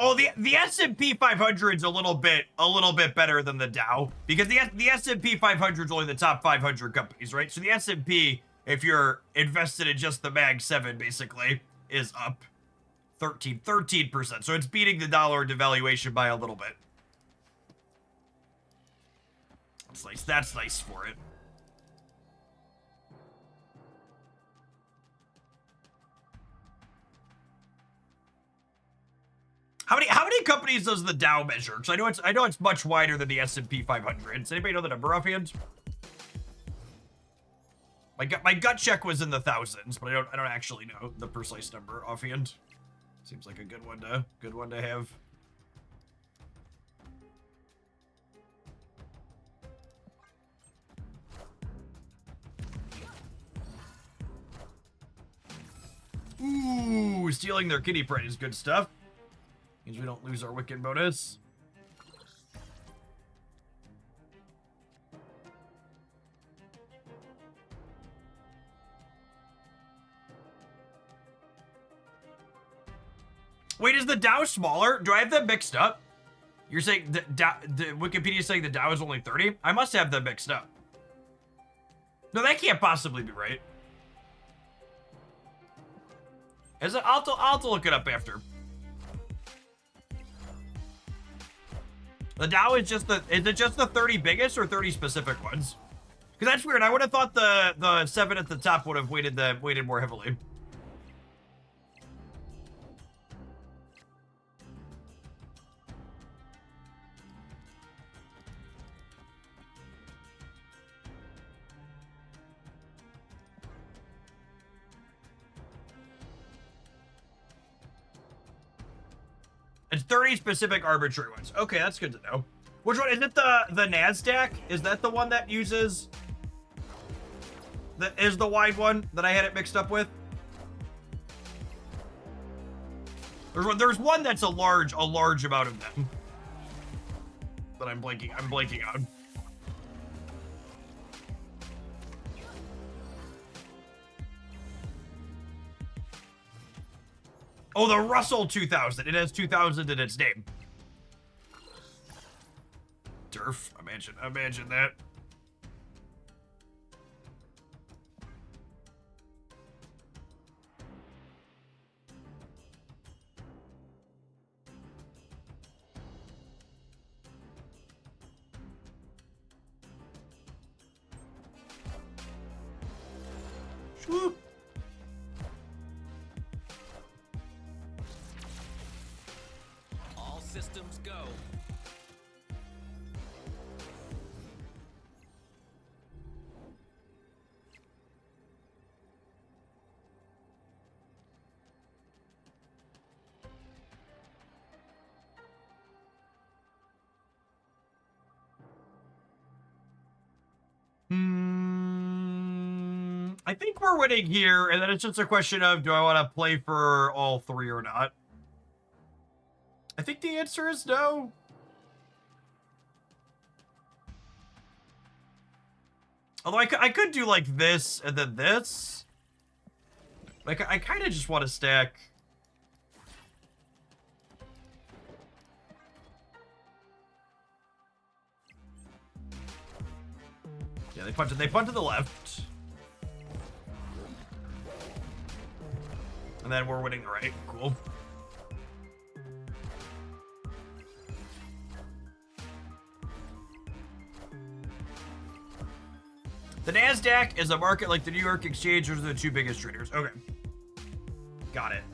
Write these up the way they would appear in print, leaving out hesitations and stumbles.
Oh, the S&P 500 is a little bit better than the Dow, because the S&P 500 is only the top 500 companies, right? So the S&P, if you're invested in just the Mag 7, basically, is up 13%. So it's beating the dollar devaluation by a little bit. That's nice. That's nice for it. How many companies does the Dow measure? Because I know it's much wider than the S&P 500. Does anybody know the number offhand? My gut check was in the thousands, but I don't actually know the precise number offhand. Seems like a good one to have. Ooh, stealing their kitty pride is good stuff. Means we don't lose our Wiccan bonus. Wait, is the Dow smaller? Do I have them mixed up? You're saying the Wikipedia is saying the Dow is only 30? I must have them mixed up. No, that can't possibly be right. I'll have to look it up after. The Dow is it just the 30 biggest or 30 specific ones? Because that's weird. I would have thought the 7 at the top would have weighted more heavily. It's 30 specific arbitrary ones. Okay, that's good to know. Which one? Is it the NASDAQ? Is that the one that uses... That is the wide one that I had it mixed up with? There's one that's a large amount of them. That I'm blanking on. Oh, the Russell 2000. It has 2000 in its name. Durf. Imagine that. Swoop. All systems go. I think we're winning here, and then it's just a question of, do I want to play for all three or not? I think the answer is no. Although I could do like this and then this. Like, I kind of just want to stack. Yeah, they punt to the left. And then we're winning the right. Cool. The NASDAQ is a market like the New York Exchange. Those are the two biggest traders. Okay. Got it.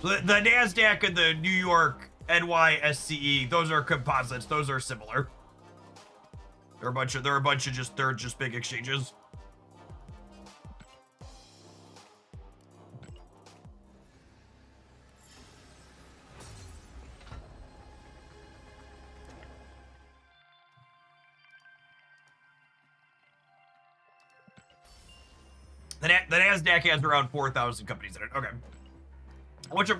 So the NASDAQ and the New York NYSCE, those are composites. Those are similar. They're a bunch of just big exchanges. The NASDAQ has around 4,000 companies in it. Okay.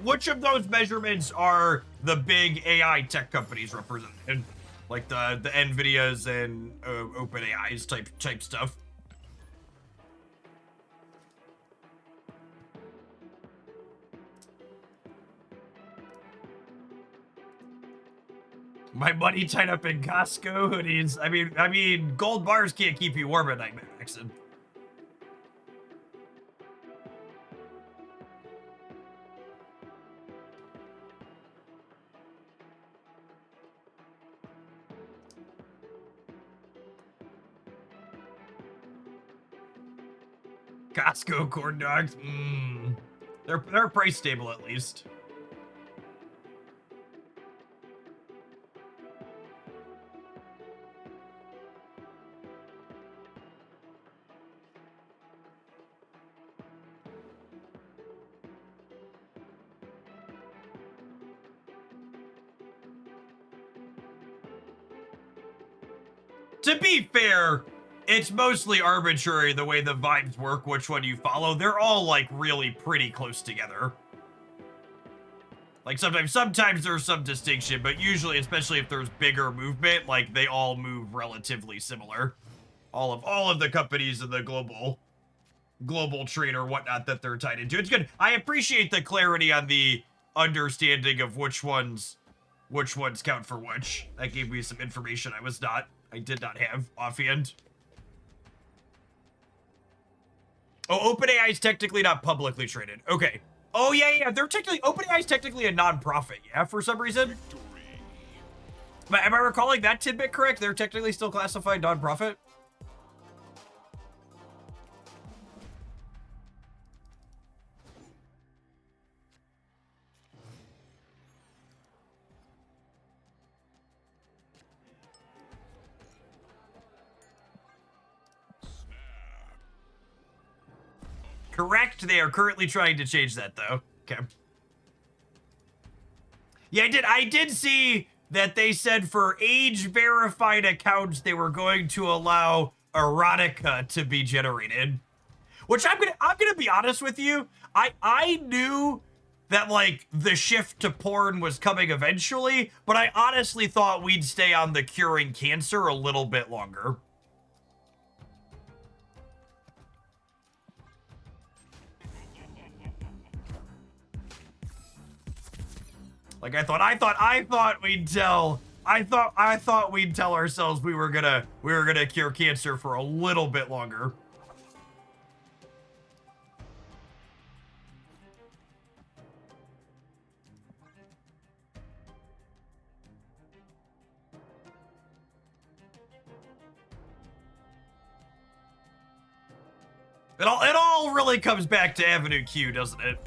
Which of those measurements are the big AI tech companies represented? Like the NVIDIAs and OpenAI's type stuff. My money tied up in Costco hoodies. I mean, gold bars can't keep you warm at night, Maxon. Costco corn dogs. They're price stable at least. To be fair, it's mostly arbitrary the way the vibes work, which one you follow. They're all like really pretty close together. Like sometimes there's some distinction, but usually, especially if there's bigger movement, like they all move relatively similar. All of the companies in the global trade or whatnot that they're tied into. It's good. I appreciate the clarity on the understanding of which ones count for which. That gave me some information I did not have offhand. Oh, OpenAI is technically not publicly traded. Okay. Oh yeah, OpenAI is technically a non-profit, yeah, for some reason. Am I recalling that tidbit correct? They're technically still classified non-profit? Correct. They are currently trying to change that, though. Okay. Yeah, I did see that they said for age-verified accounts, they were going to allow erotica to be generated. Which I'm gonna be honest with you. I knew that like the shift to porn was coming eventually, but I honestly thought we'd stay on the curing cancer a little bit longer. Like I thought we'd tell ourselves we were gonna cure cancer for a little bit longer. It all really comes back to Avenue Q, doesn't it?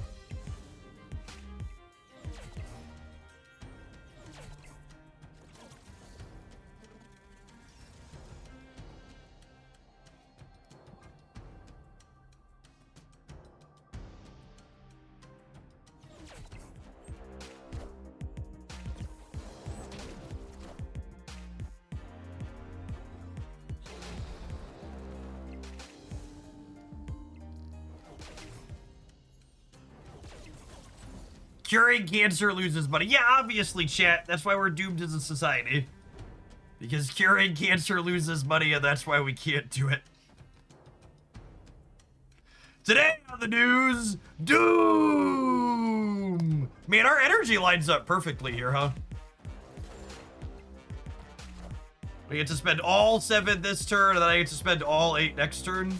Curing cancer loses money. Yeah, obviously, chat. That's why we're doomed as a society. Because curing cancer loses money, and that's why we can't do it. Today on the news, Doom! Man, our energy lines up perfectly here, huh? We get to spend all 7 this turn, and then I get to spend all 8 next turn.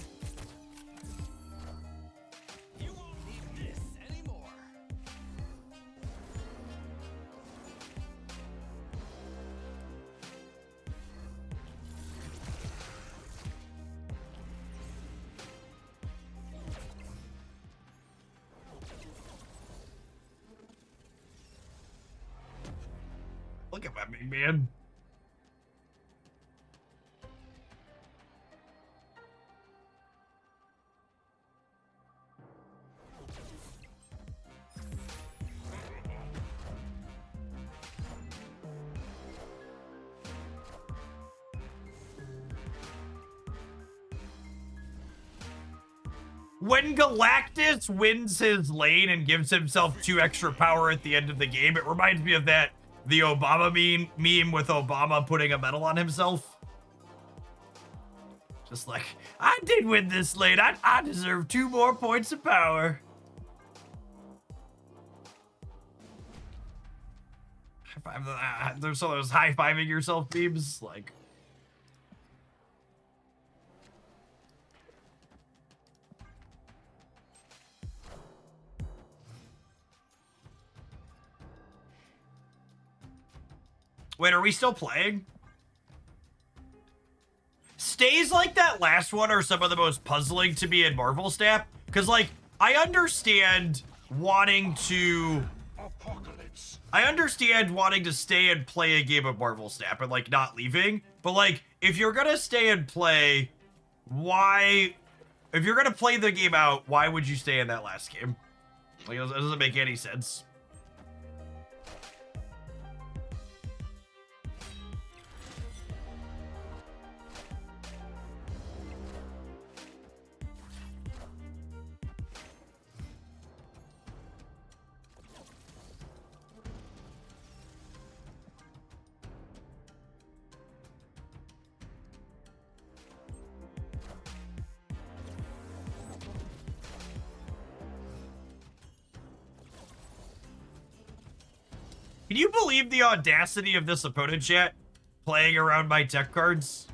Look at that big man. When Galactus wins his lane and gives himself 2 extra power at the end of the game, it reminds me of the Obama meme with Obama putting a medal on himself. Just like, I did win this lane. I deserve 2 more points of power. There's some of those high-fiving yourself memes, like. Wait, are we still playing? Stays like that last one are some of the most puzzling to me in Marvel Snap. Because, like, I understand wanting to... I understand wanting to stay and play a game of Marvel Snap and, like, not leaving. But, like, if you're gonna stay and play, why... If you're gonna play the game out, why would you stay in that last game? Like, it doesn't make any sense. Can you believe the audacity of this opponent chat playing around my tech cards?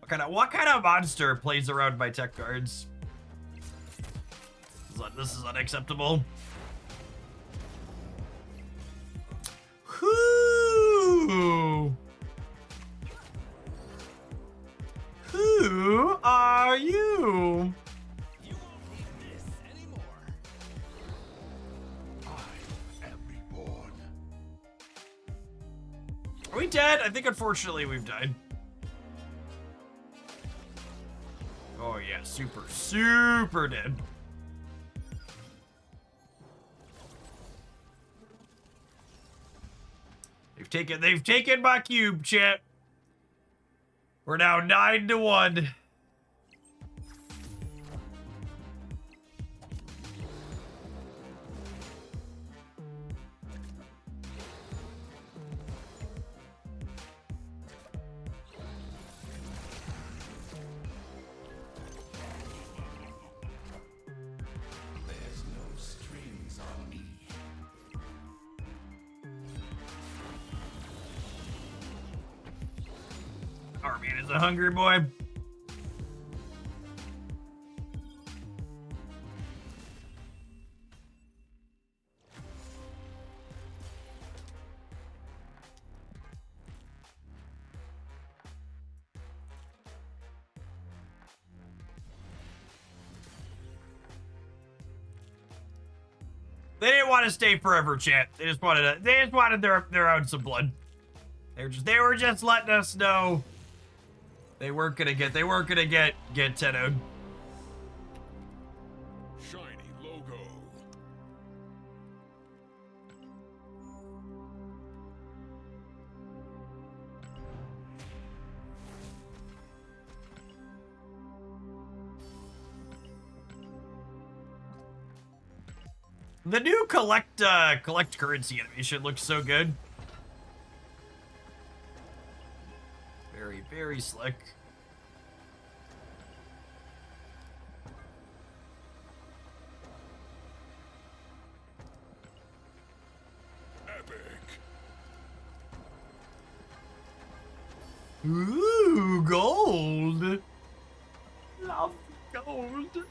What kind of monster plays around my tech cards? This is unacceptable. Who are you? Are we dead? I think unfortunately we've died. Oh yeah, super dead. They've taken my cube, chat. We're now 9-1. Our man is a hungry boy. They didn't want to stay forever, chat. They just wanted their own some blood. They were just letting us know they weren't gonna get 10-0'd. Shiny logo. The new collect currency animation looks so good. Very slick. Epic. Ooh, gold. Love gold.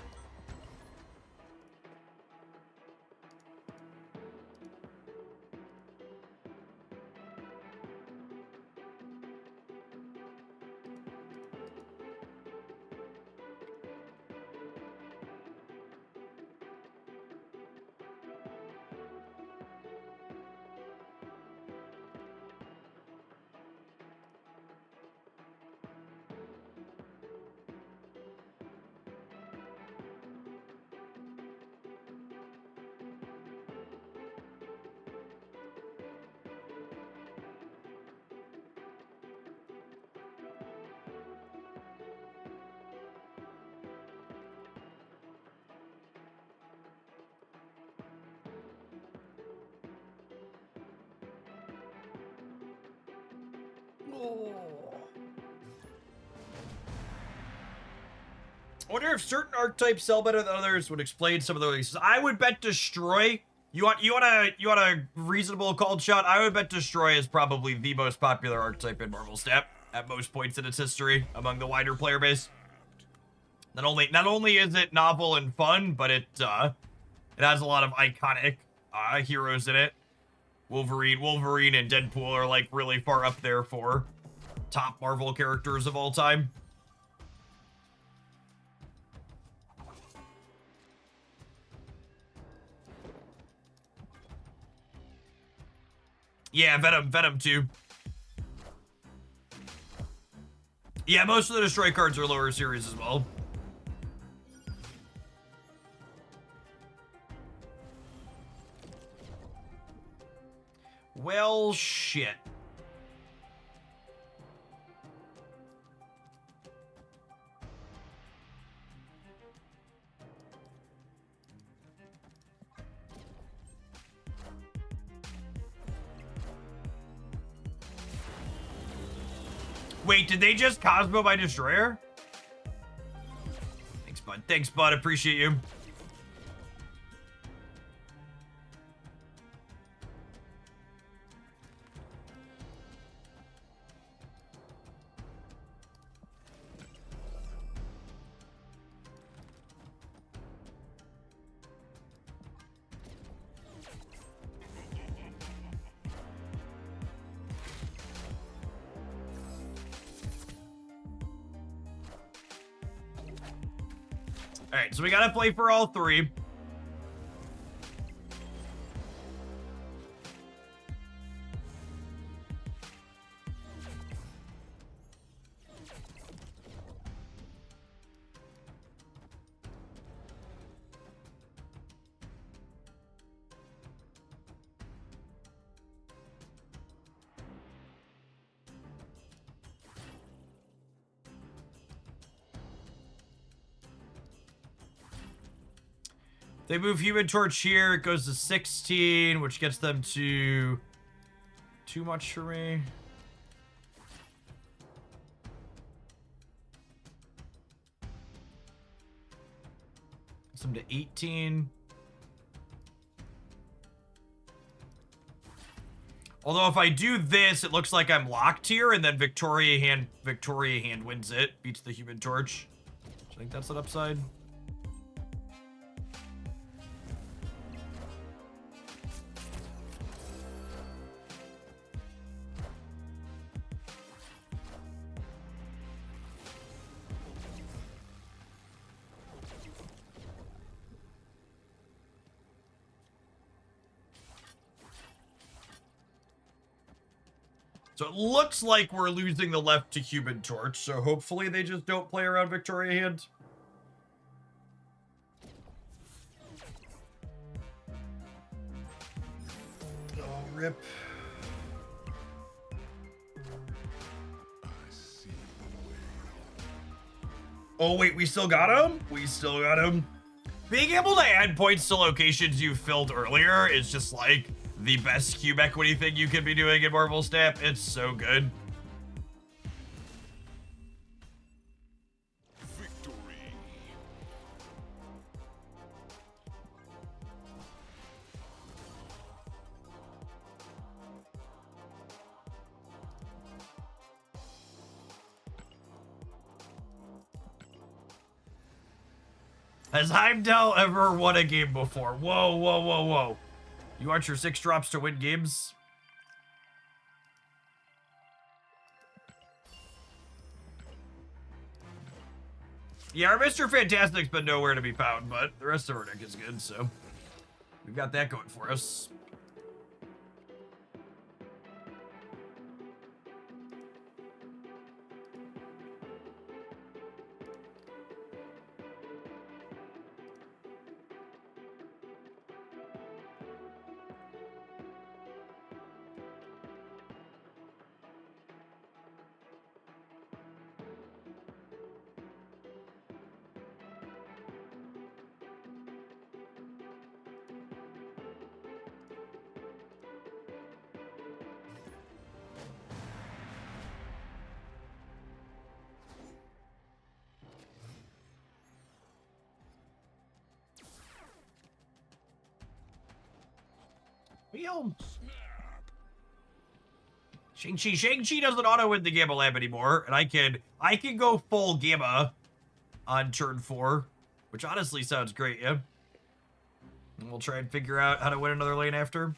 I wonder if certain archetypes sell better than others would explain some of the releases. I would bet Destroy You want a reasonable called shot? I would bet Destroy is probably the most popular archetype in Marvel Snap at most points in its history among the wider player base. Not only is it novel and fun, but it has a lot of iconic heroes in it. Wolverine and Deadpool are like really far up there for top Marvel characters of all time. Yeah, Venom too. Yeah, most of the Destroy cards are lower series as well. Well, shit. Wait, did they just Cosmo my Destroyer? Thanks, bud. Thanks, bud. Appreciate you. All right, so we gotta play for all three. They move Human Torch here. It goes to 16, which gets them to too much for me. Gets them to 18. Although if I do this, it looks like I'm locked here, and then Victoria Hand wins it, beats the Human Torch. I think that's an upside. So it looks like we're losing the left to Human Torch, so hopefully they just don't play around Victoria Hand. Oh, rip. Oh, wait, we still got him? We still got him. Being able to add points to locations you filled earlier is just like the best cube equity thing you could be doing in Marvel Snap. It's so good. Victory. Has Heimdall ever won a game before? Whoa, whoa, whoa, whoa. You want your 6 drops to win games? Yeah, our Mr. Fantastic's been nowhere to be found, but the rest of our deck is good, so we've got that going for us. Wheel. Snap. Shang-Chi doesn't auto win the Gamma Lab anymore, and I can go full Gamma on turn 4, which honestly sounds great, yeah. And we'll try and figure out how to win another lane after.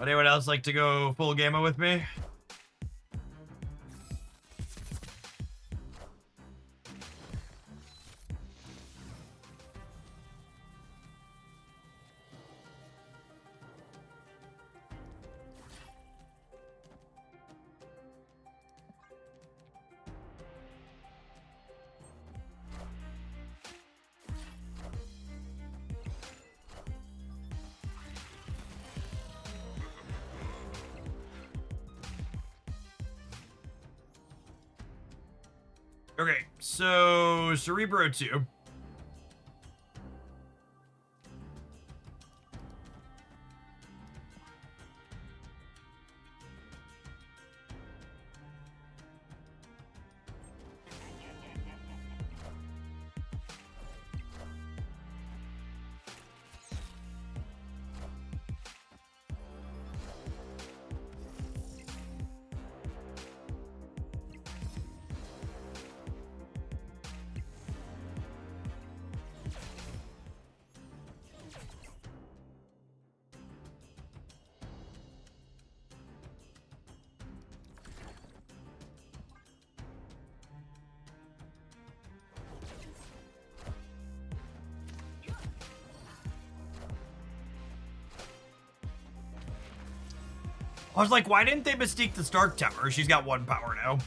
Anyone else like to go full Gamma with me? Okay, so Cerebro 2. I was like, why didn't they Mystique the Stark Tower? She's got 1 power now.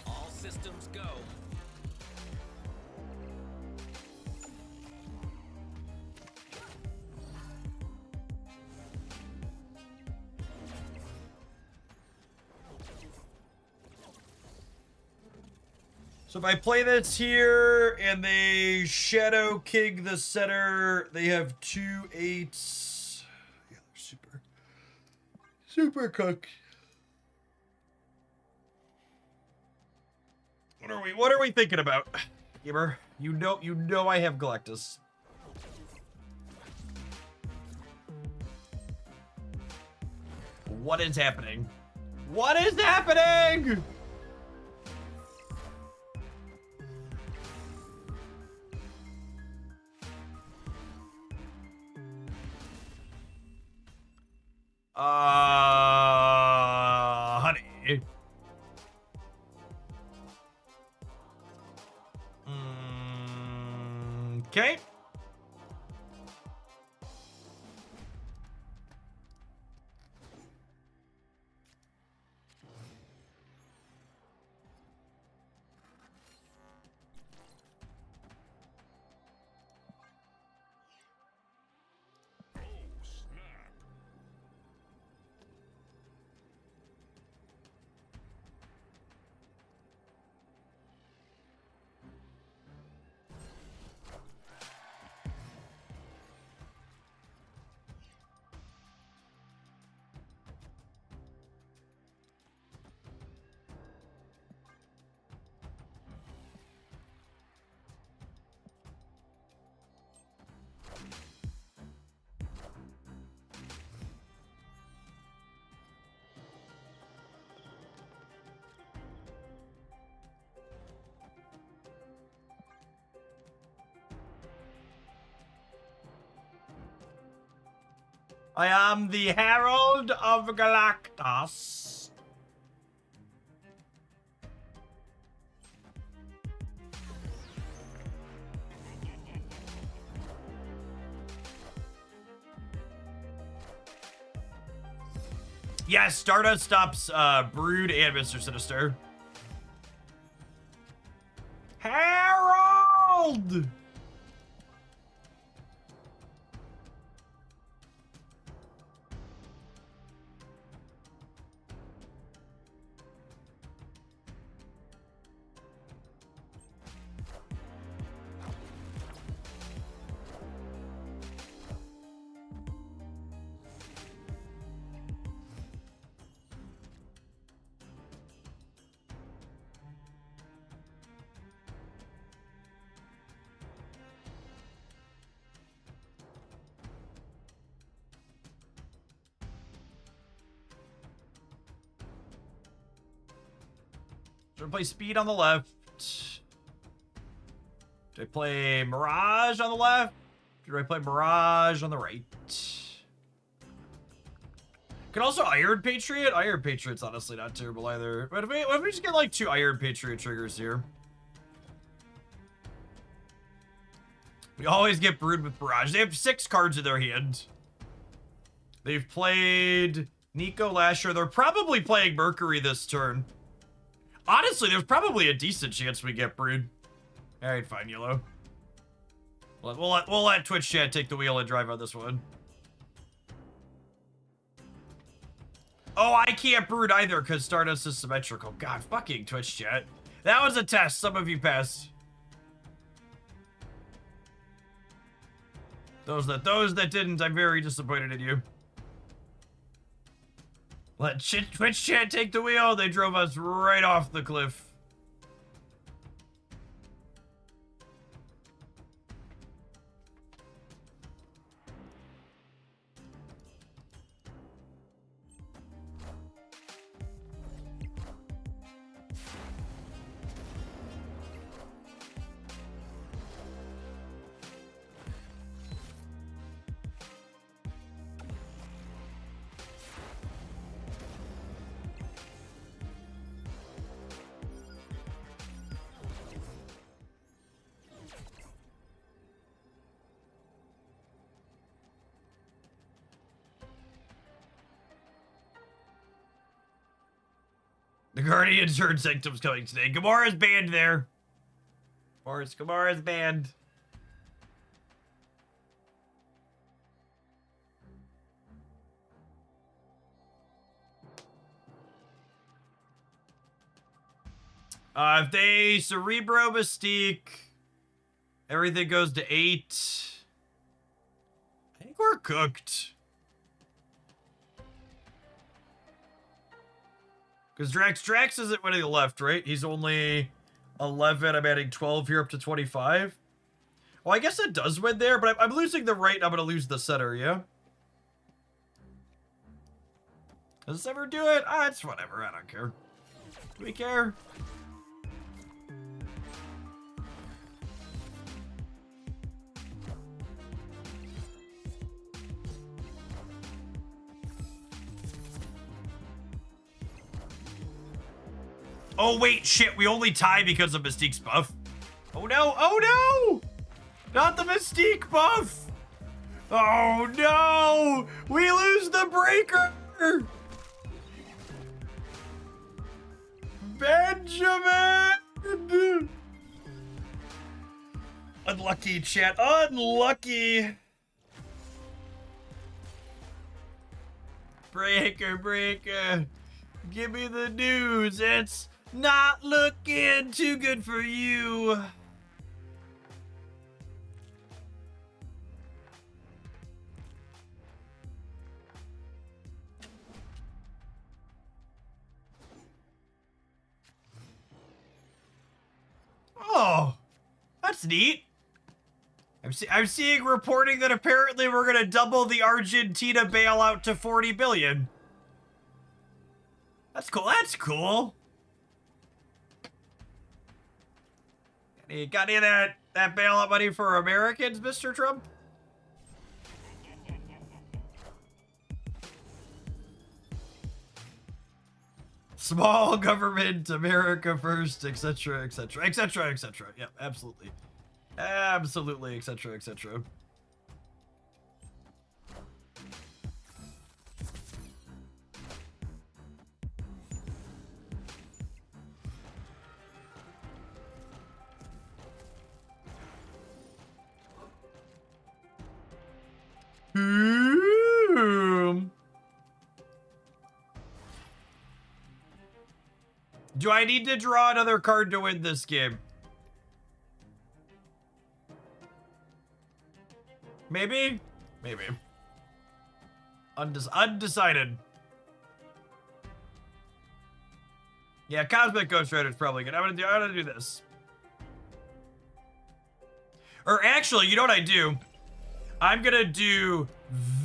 All systems go. So if I play this here and they Shadow King the center, they have 2 8s. Yeah, they're super cook. What are we thinking about? Gamer, you know I have Galactus. What is happening? What is happening? Honey. Okay. I am the Herald of Galactus. Yes, Stardust stops Brood and Mr. Sinister. Herald! Should I play Speed on the left? Should I play Mirage on the left? Should I play Mirage on the right? Can also Iron Patriot? Iron Patriot's honestly not terrible either. But what if we just get like 2 Iron Patriot triggers here? We always get brewed with Barrage. They have 6 cards in their hand. They've played Nico Lasher. They're probably playing Mercury this turn. Honestly, there's probably a decent chance we get brewed. All right, fine, Yellow. We'll let Twitch chat take the wheel and drive on this one. Oh, I can't brood either because Stardust is symmetrical. God, fucking Twitch chat. That was a test. Some of you passed. Those that didn't, I'm very disappointed in you. Let Twitch chat take the wheel. They drove us right off the cliff. The Guardian's Herd Sanctum's coming today. Gamara's banned there. Gamara's banned. If they Cerebro Mystique, everything goes to 8. I think we're cooked. Because Drax isn't winning the left, right? He's only 11. I'm adding 12 here up to 25. Well, I guess it does win there, but I'm losing the right. I'm going to lose the center, yeah? Does this ever do it? Ah, it's whatever. I don't care. Do we care? Oh, wait, shit. We only tie because of Mystique's buff. Oh, no. Oh, no. Not the Mystique buff. Oh, no. We lose the breaker. Benjamin. Unlucky, chat. Unlucky. Breaker. Give me the news. It's not looking too good for you. Oh, that's neat. I'm seeing reporting that apparently we're gonna double the Argentina bailout to 40 billion. That's cool. That's cool. Got any of that bailout money for Americans, Mr. Trump? Small government, America first, etc., etc., etc., etc. Yep, absolutely. Absolutely, etc., etc. Do I need to draw another card to win this game? Maybe? Maybe. Undecided. Yeah, Cosmic Ghost Rider is probably good. I'm gonna do this. Or actually, you know what I do? I'm gonna do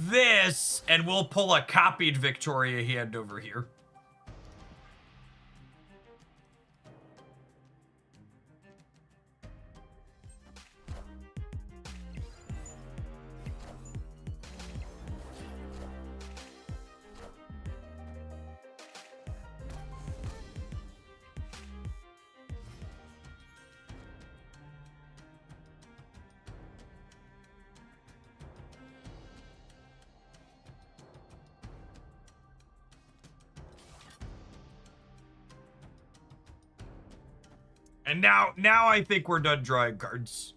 this, and we'll pull a copied Victoria hand over here. And now I think we're done drawing cards.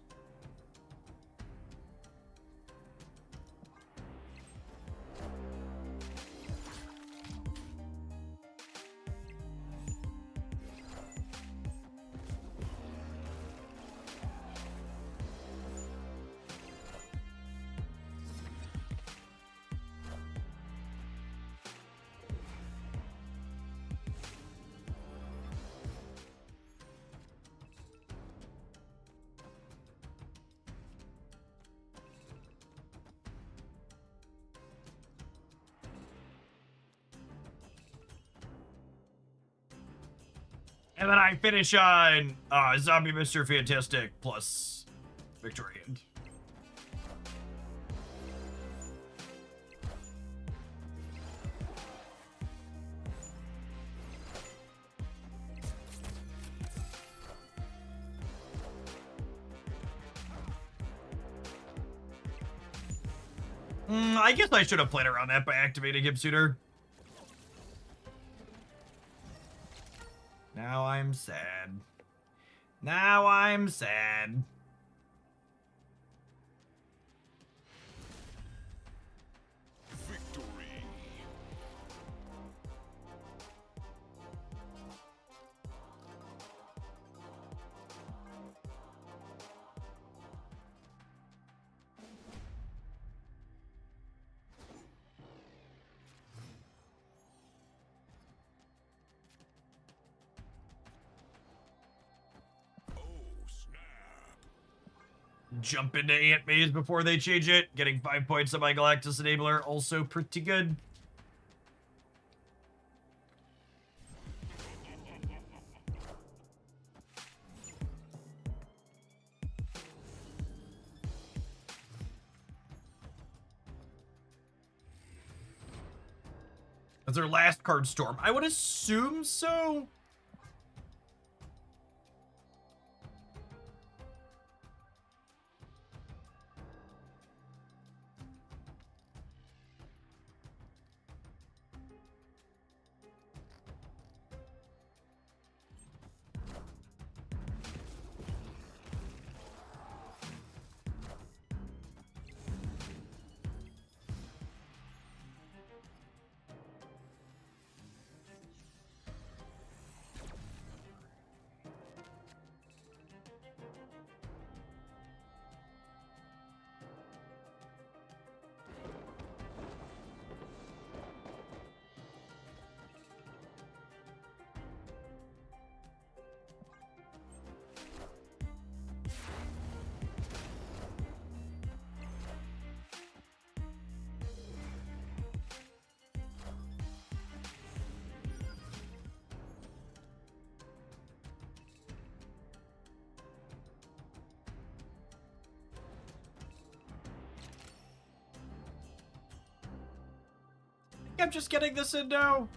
And then I finish on Zombie Mr. Fantastic plus Victorian. I guess I should have played around that by activating him sooner. Now I'm sad. Now I'm sad. Victory. Oh, snap. Jump into Ant Maze before they change it. Getting 5 points on my Galactus enabler, also pretty good. That's their last card, Storm. I would assume so. I'm just getting this in now.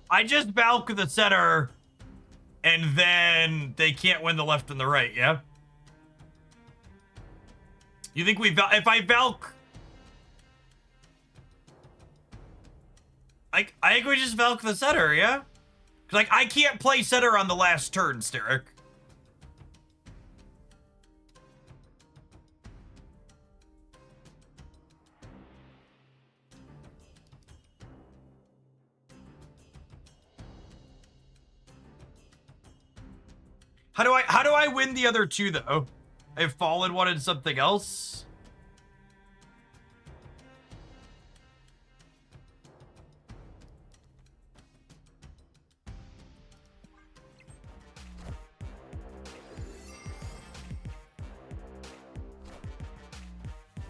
I just Valk the center, and then they can't win the left and the right, yeah? You think we if I Valk... I think we just Valk the center, yeah? 'Cause, like, I can't play center on the last turn, Steric. How do I win the other two though? If Fallen wanted something else?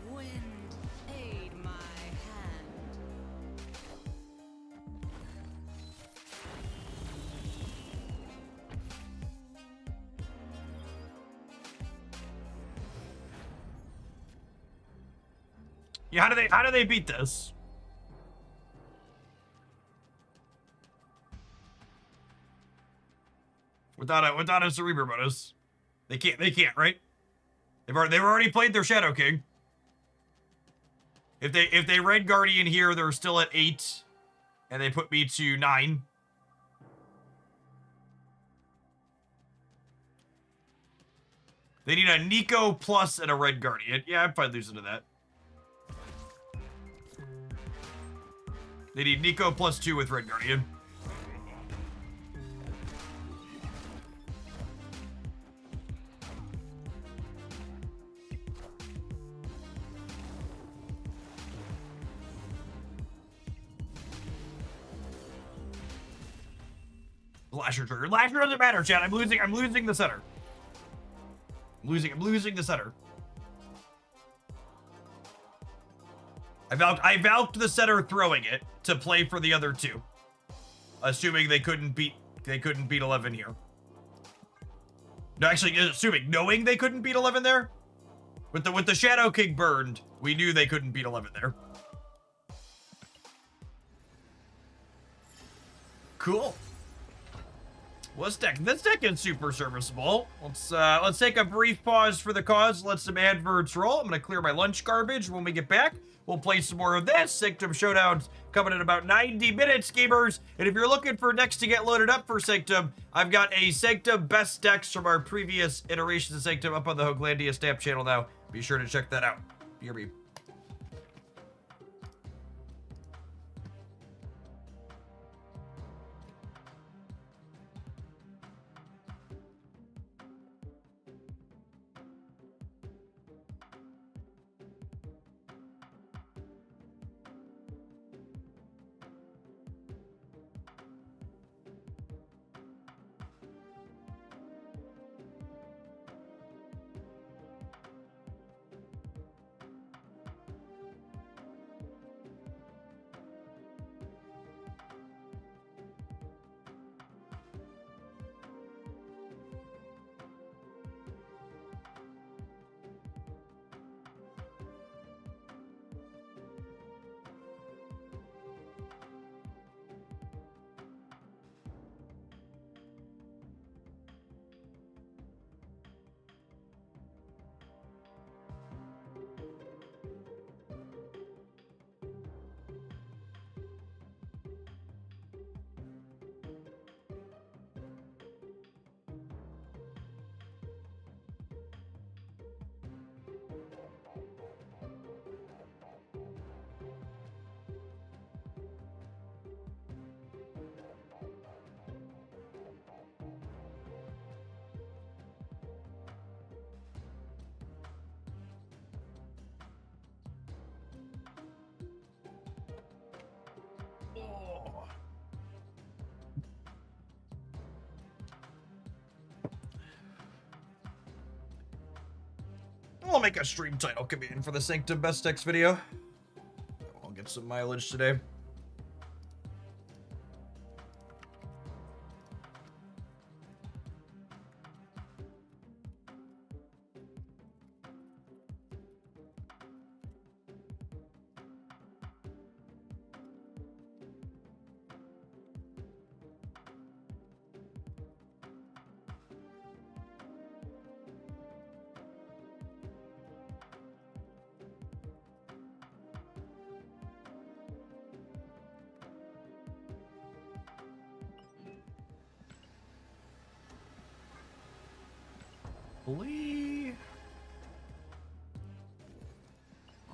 Wind, aid my hand. Yeah, how do they beat this? Without a Cerebro bonus. They can't, right? They've already played their Shadow King. If they Red Guardian here, they're still at 8, and they put me to 9. They need a Nico plus and a Red Guardian. Yeah, I'd probably lose into that. They need Nico plus 2 with Red Guardian. Lasher trigger. Lasher doesn't matter, Chad. I'm losing the center. I'm losing the center. I valked the center throwing it to play for the other 2. Assuming they couldn't beat 11 here. No, actually, assuming knowing they couldn't beat 11 there. With the Shadow King burned, we knew they couldn't beat 11 there. Cool. Well, this deck is super serviceable. Let's take a brief pause for the cause. Let some adverts roll. I'm gonna clear my lunch garbage. When we get back, we'll play some more of this. Sanctum Showdown's coming in about 90 minutes, gamers. And if you're looking for decks to get loaded up for Sanctum, I've got a Sanctum best decks from our previous iterations of Sanctum up on the Hoaglandia Stamp channel now. Be sure to check that out. BRB. I'll make a stream title command for the Sanctum Best Decks video. I'll get some mileage today.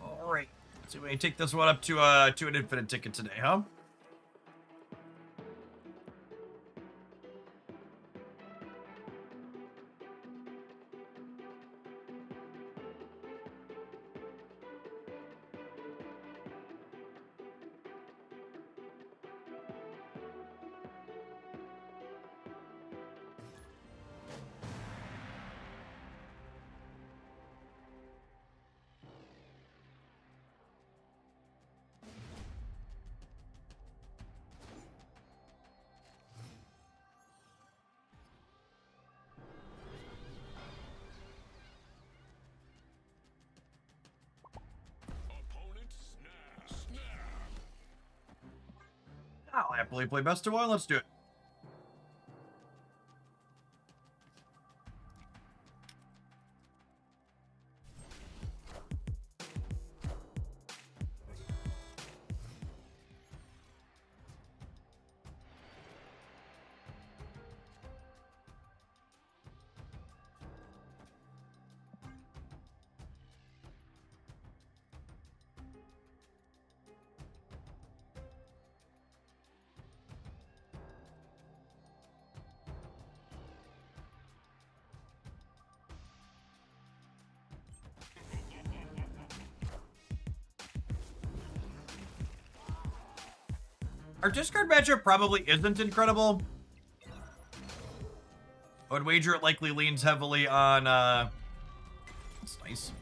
All right, so we take this one up to an infinite ticket today, huh? I'll happily play Best of One. Let's do it. Our discard matchup probably isn't incredible. I would wager it likely leans heavily on, that's nice.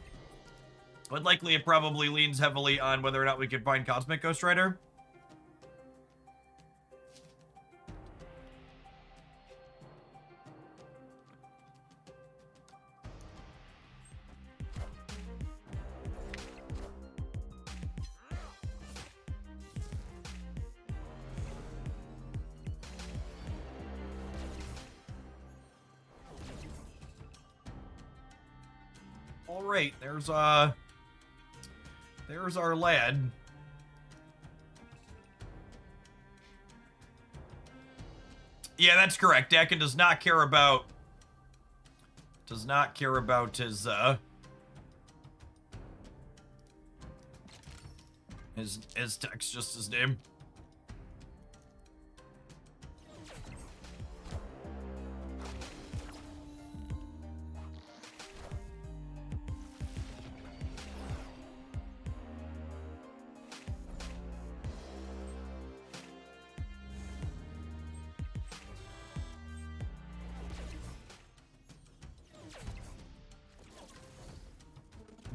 But likely it probably leans heavily on whether or not we can find Cosmic Ghost Rider. All right, there's our lad. Yeah, that's correct. Dakin does not care about his text, just his name.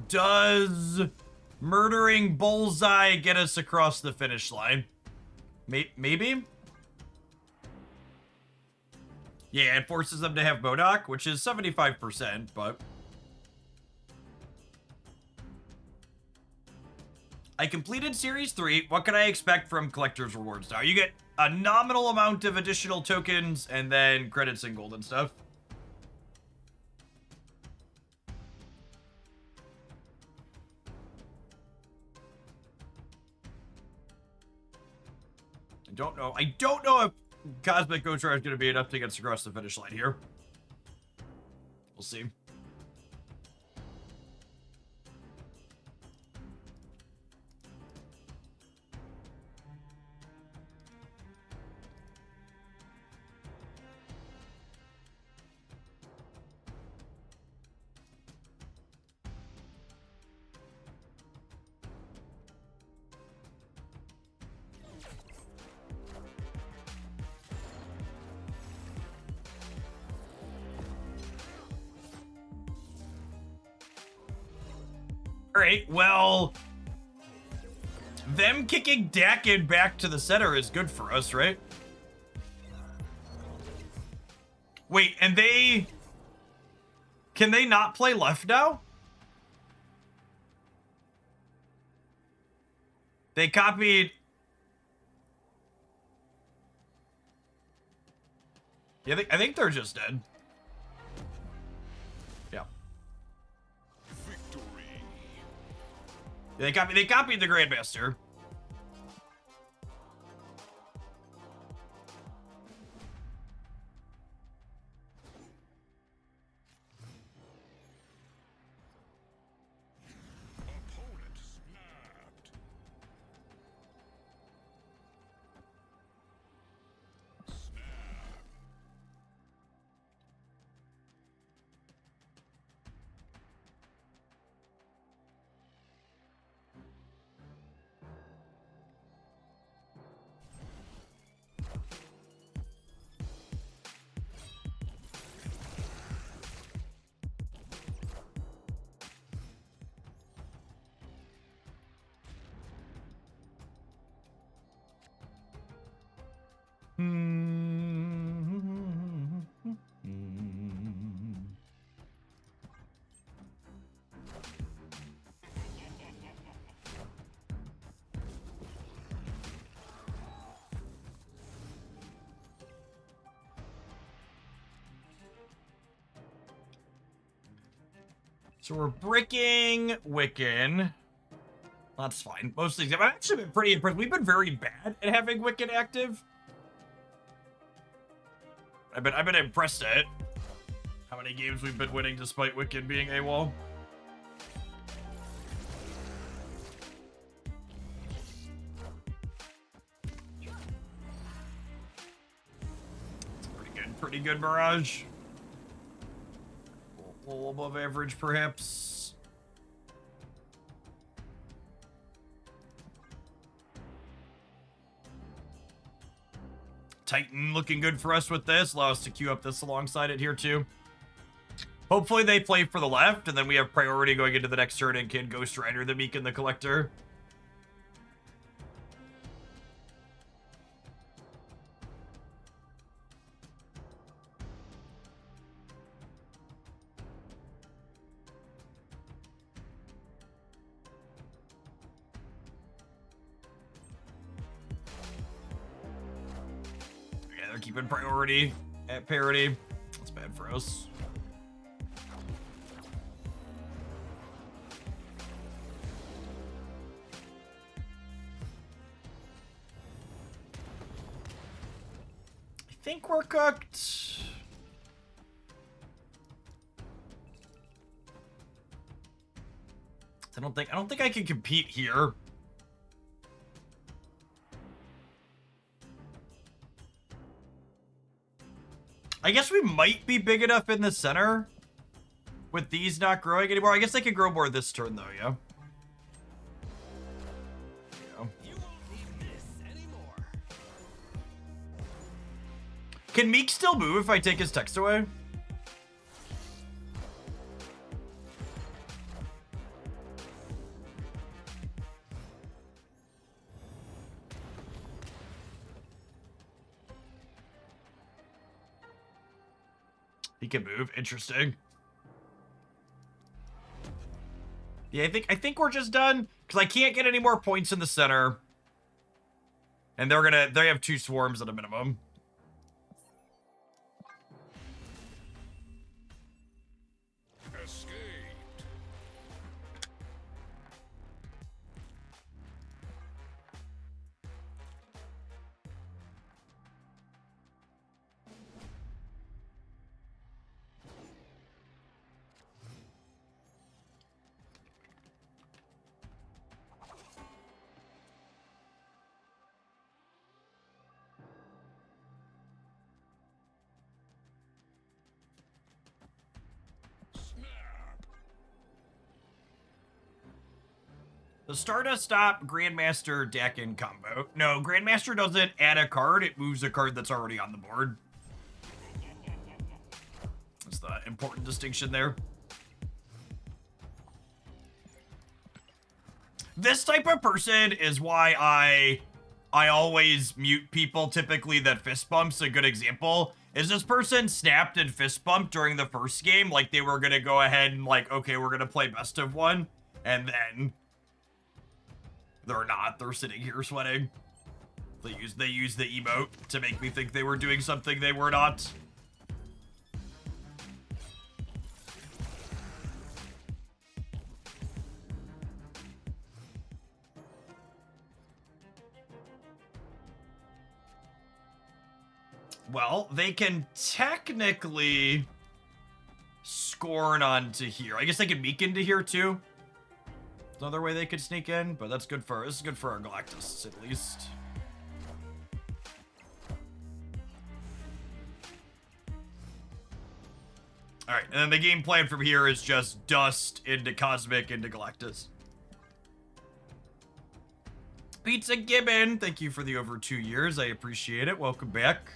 Does murdering Bullseye get us across the finish line? Maybe? Yeah, it forces them to have Modok, which is 75%, but... I completed Series 3. What can I expect from Collector's Rewards now? You get a nominal amount of additional tokens and then credits and gold and stuff. I don't know if Cosmic Ghost Rider is going to be enough to get us across the finish line here. We'll see. All right, well, them kicking Dakin back to the center is good for us, right? Wait, and can they not play left now? They copied... Yeah, I think they're just dead. Yeah. Victory. They copied the Grandmaster. Opponent snapped. Snap. So we're bricking Wiccan. That's fine. Most things. I've actually been pretty impressed. We've been very bad at having Wiccan active. I've been impressed at how many games we've been winning despite Wiccan being AWOL. It's pretty good Mirage. A little above average, perhaps. Titan looking good for us with this. Allow us to queue up this alongside it here too. Hopefully they play for the left, and then we have priority going into the next turn and can Ghost Rider the Meek and the Collector. Yeah, they're keeping priority at parity. That's bad for us. I think we're cooked. I don't think I can compete here. I guess we might be big enough in the center with these not growing anymore. I guess they could grow more this turn though, yeah. You won't need this anymore. Can Meek still move if I take his text away? He can move. Interesting. Yeah, I think we're just done because I can't get any more points in the center, and they have 2 swarms at a minimum. Escaped. The Stardust Stop Grandmaster Dakin combo. No, Grandmaster doesn't add a card, it moves a card that's already on the board. That's the important distinction there. This type of person is why I always mute people typically that fist bump's a good example. Is this person snapped and fist bumped during the first game like they were gonna go ahead and like, okay, we're gonna play best of one, and then they're not. They're sitting here sweating. They use the emote to make me think they were doing something they were not. Well, they can technically scorn onto here. I guess they can meek into here too. Another way they could sneak in, but that's good for, this is good for our Galactus, at least. Alright, and then the game plan from here is just Dust into Cosmic into Galactus. Pizza Gibbon, thank you for the over 2 years. I appreciate it. Welcome back.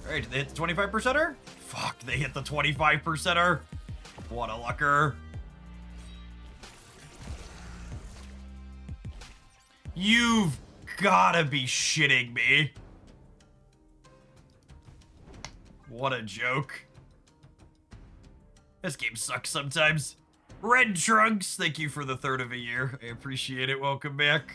Alright, did they hit the 25%er? Fuck, they hit the 25%er. What a lucker. You've gotta be shitting me. What a joke. This game sucks sometimes. Red Trunks, thank you for the 3rd of a year. I appreciate it. Welcome back.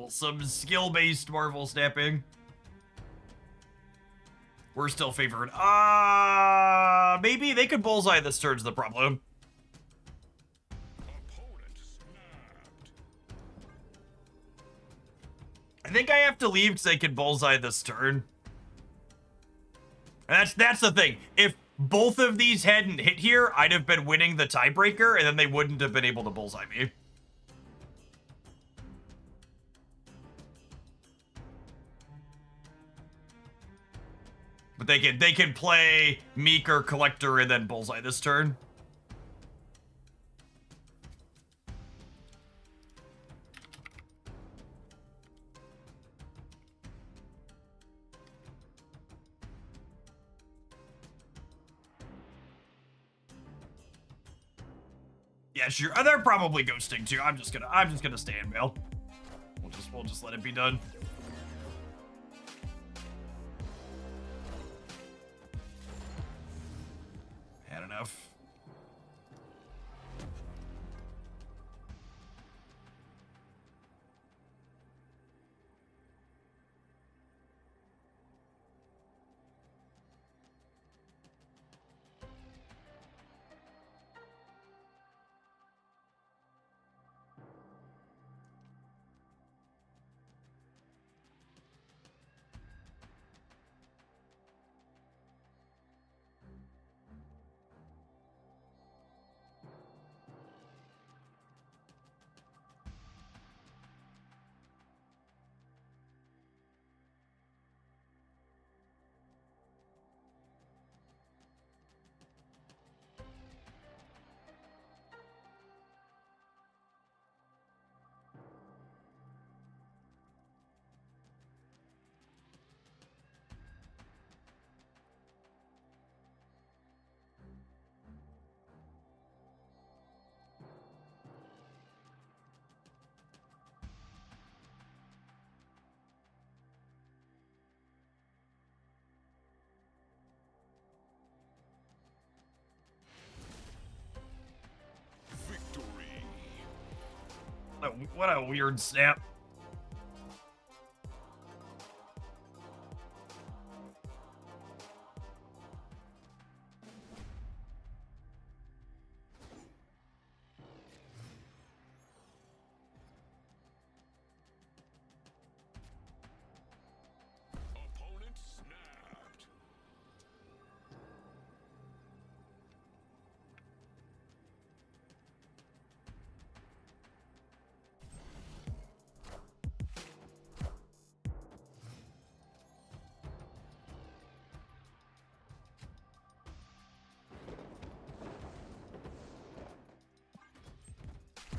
Some skill-based Marvel snapping. We're still favored. Maybe they could bullseye this turn's the problem. Opponent snapped. I think I have to leave because they can bullseye this turn. And that's the thing. If both of these hadn't hit here, I'd have been winning the tiebreaker, and then they wouldn't have been able to bullseye me. But they can play Meek or Collector and then bullseye this turn. Yeah, sure. They're probably ghosting too. I'm just gonna stay in bail. We'll just let it be done. Had enough. Victory. What a weird snap. Opponent snapped.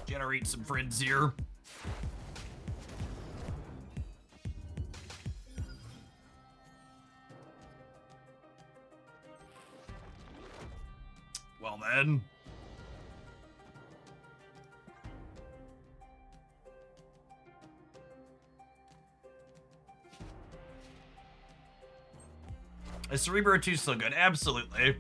Generate some friends here. Well then. Is Cerebro 2 still good? Absolutely.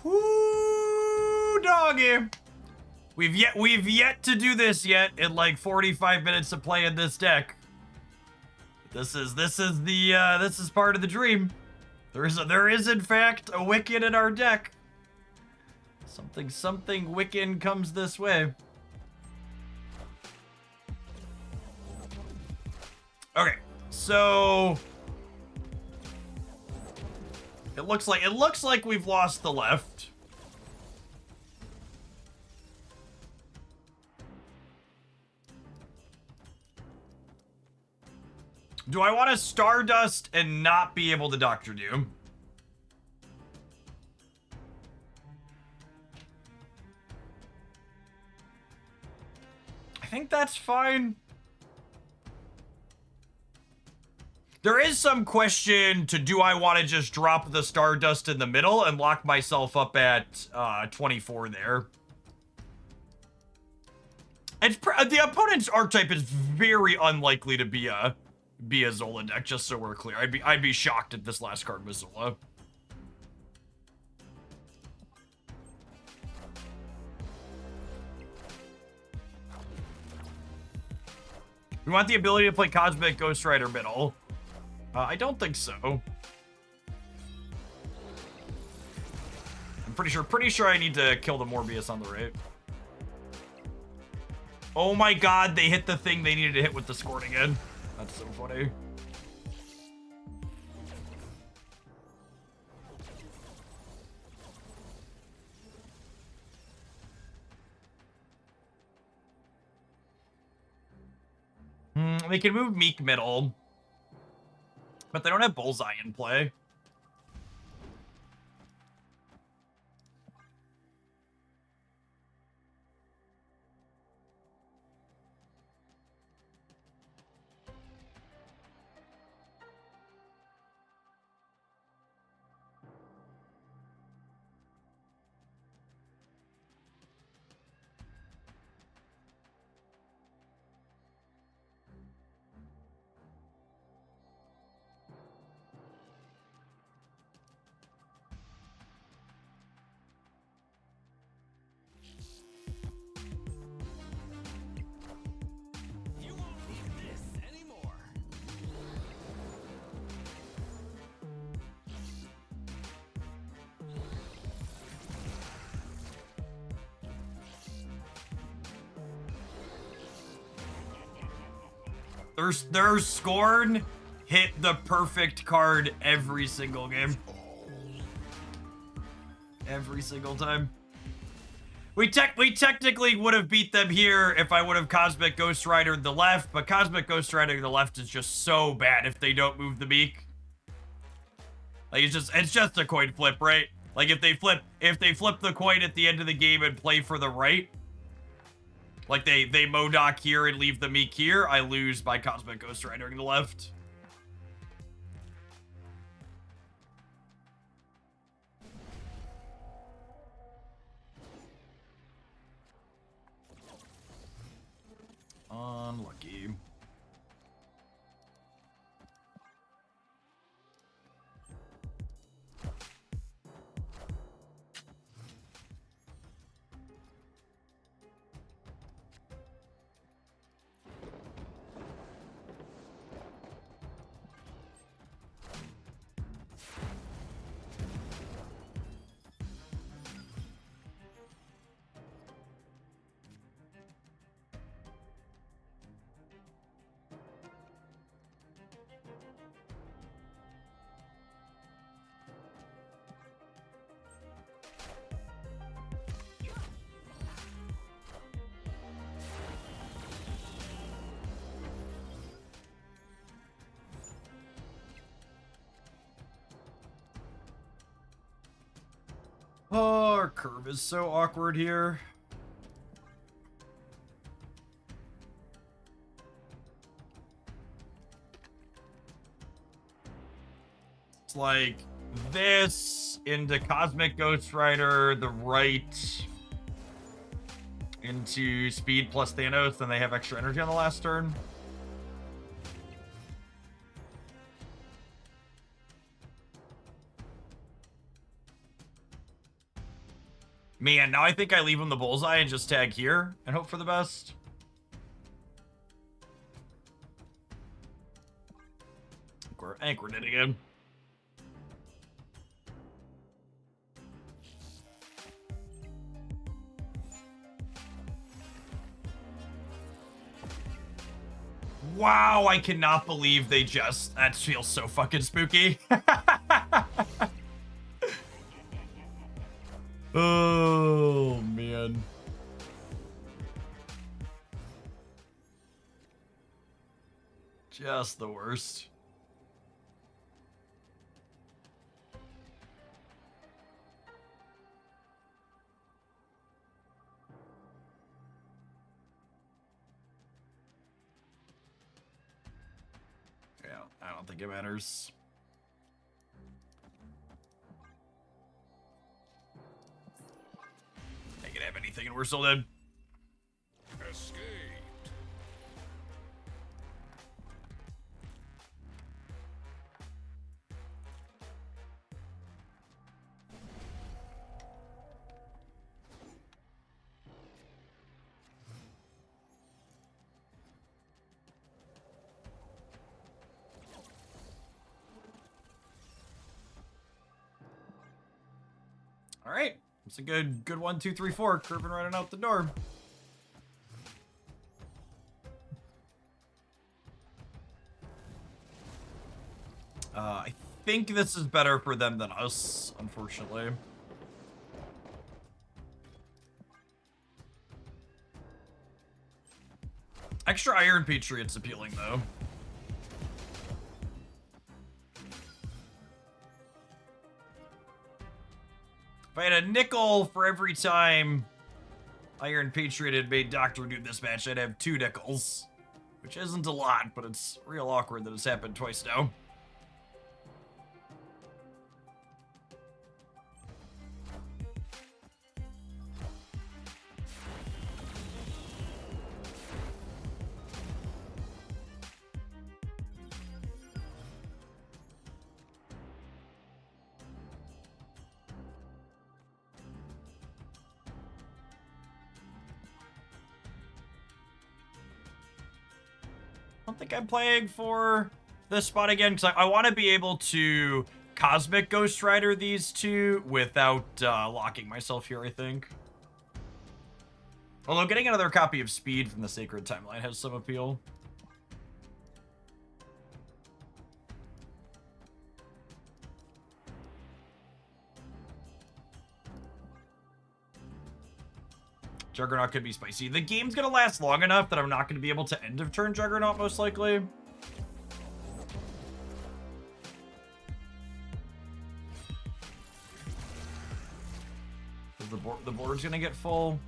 Whoo, doggy. We've yet to do this yet in like 45 minutes of playing this deck. This is part of the dream. There is in fact a Wiccan in our deck. Something Wiccan comes this way. Okay, so it looks like we've lost the left. Do I want to Stardust and not be able to Doctor Doom? I think that's fine. There is some question to do I want to just drop the Stardust in the middle and lock myself up at 24 there. It's the opponent's archetype is very unlikely to be a be a Zola deck, just so we're clear. I'd be shocked if this last card was Zola. We want the ability to play Cosmic Ghost Rider middle. I don't think so. I'm pretty sure I need to kill the Morbius on the right. Oh my god, they hit the thing they needed to hit with the Scorn again. That's so funny. They can move Meek middle, but they don't have Bullseye in play. You won't need this anymore. Their Scorn hit the perfect card every single game. Every single time. We technically would have beat them here if I would have Cosmic Ghost Rider the left, but Cosmic Ghost Rider the left is just so bad if they don't move the Meek. Like it's just a coin flip, right? Like if they flip the coin at the end of the game and play for the right, like they Modoc here and leave the Meek here, I lose by Cosmic Ghost Ridering the left. Unlucky. Oh, our curve is so awkward here. It's like this into Cosmic Ghost Rider, the right into speed plus Thanos, then they have extra energy on the last turn. Man, now I think I leave him the Bullseye and just tag here and hope for the best. We're anchored it again. Wow, I cannot believe they just... That feels so fucking spooky. Oh, man. Just the worst. Yeah, I don't think it matters. They can have anything and we're still dead. Escaped. All right. It's a good 1, 2, 3, 4 curving running out the door. I think this is better for them than us, unfortunately. Extra Iron Patriot's appealing, though. If I had a nickel for every time Iron Patriot had made Doctor do this match, I'd have 2 nickels. Which isn't a lot, but it's real awkward that it's happened twice now. I don't think I'm playing for this spot again because I want to be able to Cosmic Ghost Rider these two without locking myself here, I think. Although getting another copy of Speed from the Sacred Timeline has some appeal. Juggernaut could be spicy. The game's gonna last long enough that I'm not gonna be able to end of turn Juggernaut, most likely. The board's gonna get full.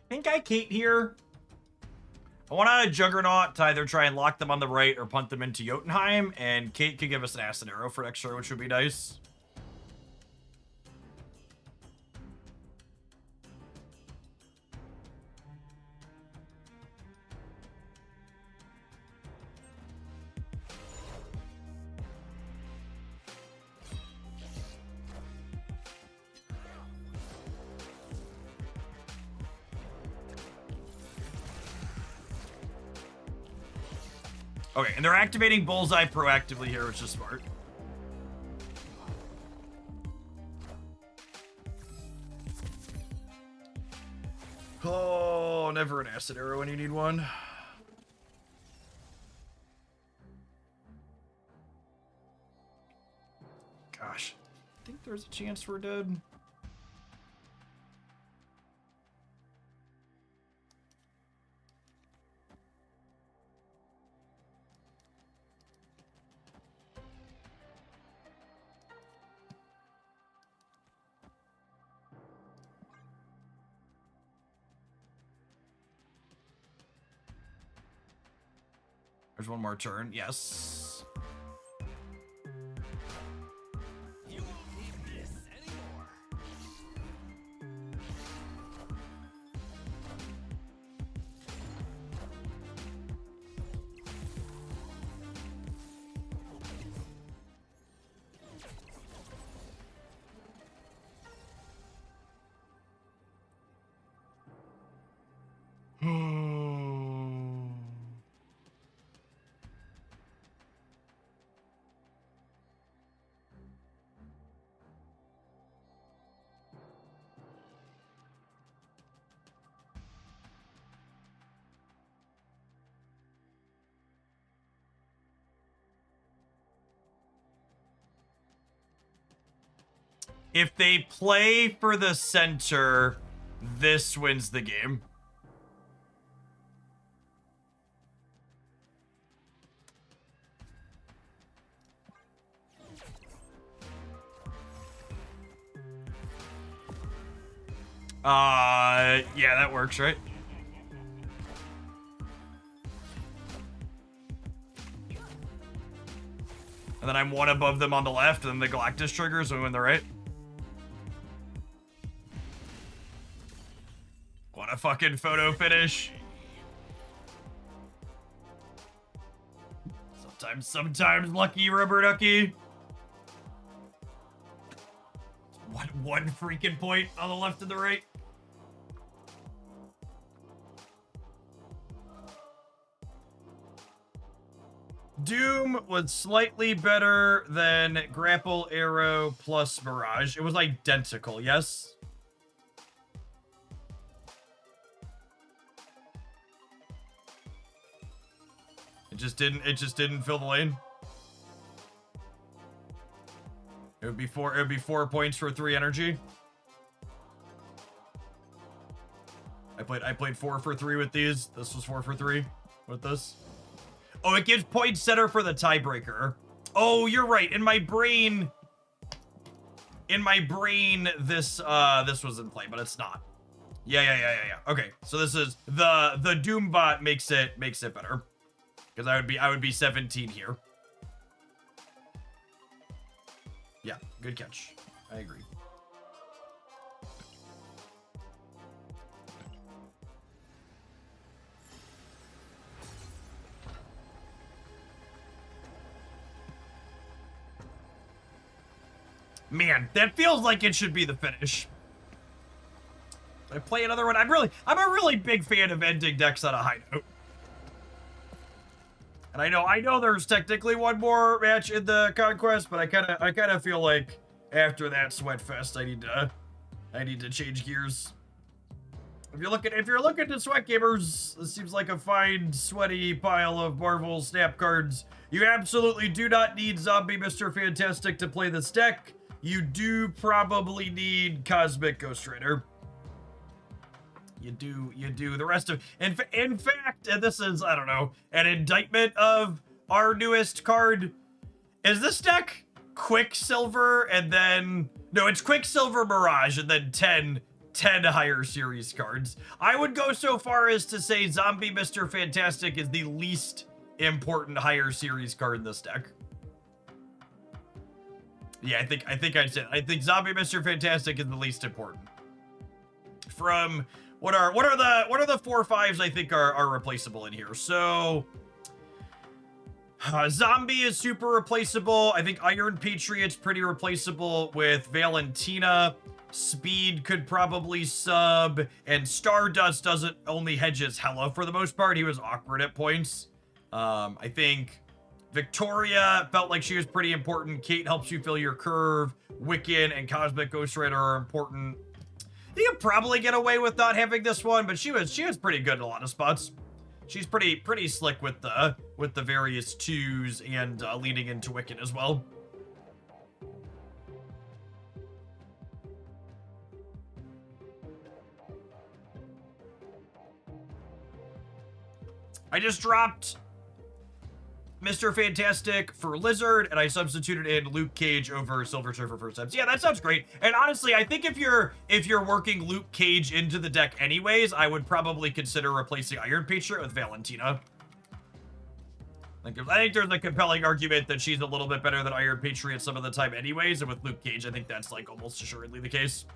I think I Kate here. I want a Juggernaut to either try and lock them on the right or punt them into Jotunheim, and Kate could give us an Acid Arrow for extra, which would be nice. Okay, and they're activating Bullseye proactively here, which is smart. Oh, never an Acid Arrow when you need one. Gosh, I think there's a chance we're dead. There's one more turn. Yes. You won't need this anymore. If they play for the center, this wins the game. Yeah, that works, right? And then I'm one above them on the left, and then the Galactus triggers when the right. What a fucking photo finish. Sometimes lucky rubber ducky. One freaking point on the left and the right. Doom was slightly better than Grapple, Arrow, plus Mirage. It was identical, yes? It just didn't fill the lane. It would be 4 points for 3 energy. I played 4 for 3 with these. This was 4 for 3 with this. Oh, it gives point center for the tiebreaker. Oh, you're right. In my brain, this was in play, but it's not. Yeah. Okay, so this is the Doom bot makes it better, because I would be 17 here. Yeah, good catch. I agree. Man, that feels like it should be the finish. I play another one. I'm a really big fan of ending decks on a high note. And I know there's technically one more match in the Conquest, but I kind of feel like after that sweat fest, I need to change gears. If you're looking to sweat gamers, this seems like a fine sweaty pile of Marvel snap cards. You absolutely do not need Zombie Mr. Fantastic to play this deck. You do probably need Cosmic Ghost Rider. You do. The rest of... In fact, and this is, I don't know, an indictment of our newest card. Is this deck Quicksilver and then... No, it's Quicksilver Mirage and then 10 higher series cards. I would go so far as to say Zombie Mr. Fantastic is the least important higher series card in this deck. Yeah, I think I'd say I think Zombie Mr. Fantastic is the least important. From what are the 4/5s I think are replaceable in here? So Zombie is super replaceable. I think Iron Patriot's pretty replaceable with Valentina. Speed could probably sub, and Stardust doesn't only hedges Hela for the most part. He was awkward at points. I think Victoria felt like she was pretty important. Kate helps you fill your curve. Wiccan and Cosmic Ghost Rider are important. You could probably get away with not having this one, but she was pretty good in a lot of spots. She's pretty slick with the various 2s and leading into Wiccan as well. I just dropped Mr. Fantastic for Lizard, and I substituted in Luke Cage over Silver Surfer first times. Yeah, that sounds great. And honestly, I think if you're working Luke Cage into the deck anyways, I would probably consider replacing Iron Patriot with Valentina. I think there's a compelling argument that she's a little bit better than Iron Patriot some of the time anyways, and with Luke Cage, I think that's like almost assuredly the case.